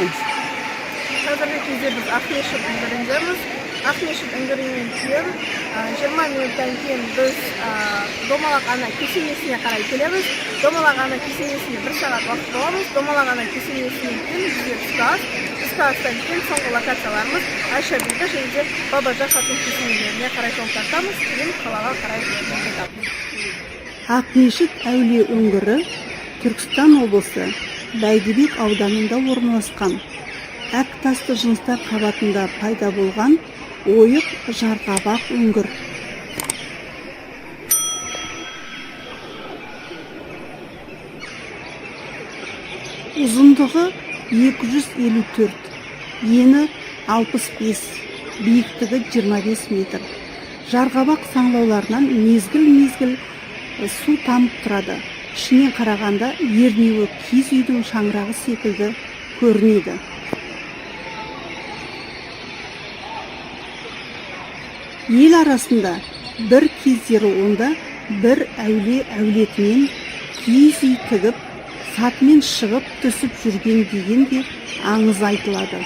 айтсаңыз. Қазіргі кезде біз Ақмешіт үңгіріндеміз. Ақмешіт үңгірінен кейін 20 минуттан кейін біз Домалақ ана кесенесіне қарай келеміз. Домалақ ана кесенесіне 1 сағат уақыт боламыз. Домалақ ана кесенесінен кейін бізде түскі астан кейін соңғы локацияларымыз Айша биді және Бабажа хатун кесенелеріне қарай жол тартамыз. Кейін қалаға қарай қайтамыз. Ақмешіт әулие үңгірі Түркістан облысы Бәйдібек ауданында орналасқан әк тасты жыныстар қабатында пайда болған ойық жарғабақ үңгір. Ұзындығы 254, ені 65, биіктігі 25 метр. Жарғабақ саңлауларынан мезгіл-мезгіл су тамып тұрады. Ішінен қарағанда ернеуі киіз үйдің шаңырағы секілді көрінеді. Ел арасында бір кездері онда бір әулетінен киіз үй тігіп, сатымен шығып түсіп жүрген деген де аңыз айтылады.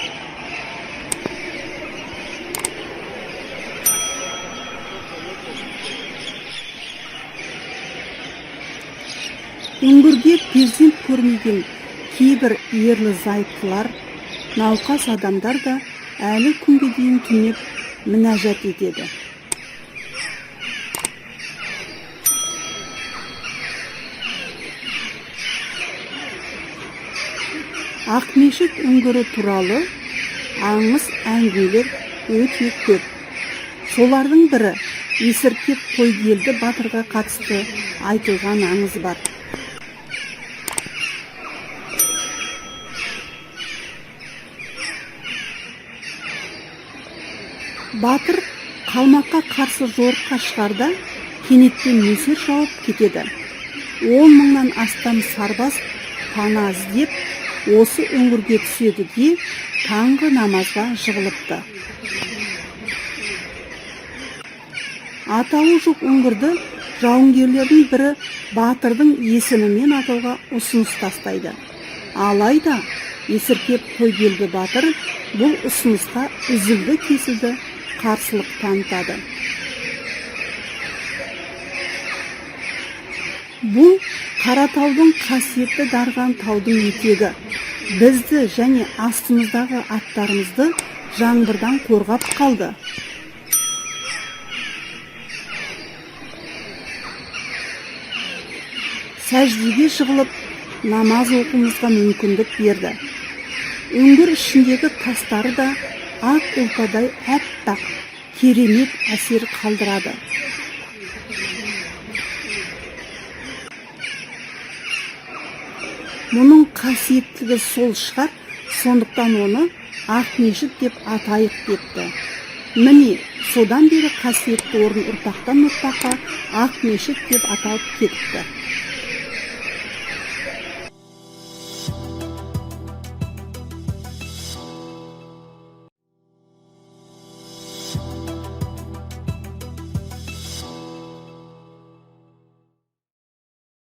Үңгірге перзент көрмеген кейбір ерлі-зайыптылар, науқас адамдар да әлі күнге дейін түнеп мінәжат етеді. Ақмешіт үңгірі туралы аңыз әңгімелер өте көп. Солардың бірі Есіркеп Қойгелді батырға қатысты айтылған аңыз бар. Батыр қалмаққа қарсы жорыққа шығарда кенеттен нөсер жауып кетеді. 10 мыңнан астам сарбаз пана іздеп осы үңгірге түседі де таңғы намазға жығылыпты. Атауы жоқ үңгірді жауынгерлердің бірі батырдың есімімен атауға ұсыныс тастайды. Алайда Есіркеп Қойгелді батыр бұл ұсынысқа үзілді-кесілді қарсылық танытады. Бұл Қаратаудың қасиетті дарған таудың етегі. Бізді және астымыздағы аттарымызды жаңбырдан қорғап қалды. Сәждеге жығылып, намаз оқуымызға мүмкіндік берді. Үңгір ішіндегі тастары да ақ ұлпадай әппақ, керемет әсер қалдырады. Мұның қасиеттігі сол шығар, сондықтан оны Ақмешіт деп атайық депті. Міне, содан бері қасиетті орын ұрпақтан ұрпаққа Ақмешіт деп аталып кетіпті.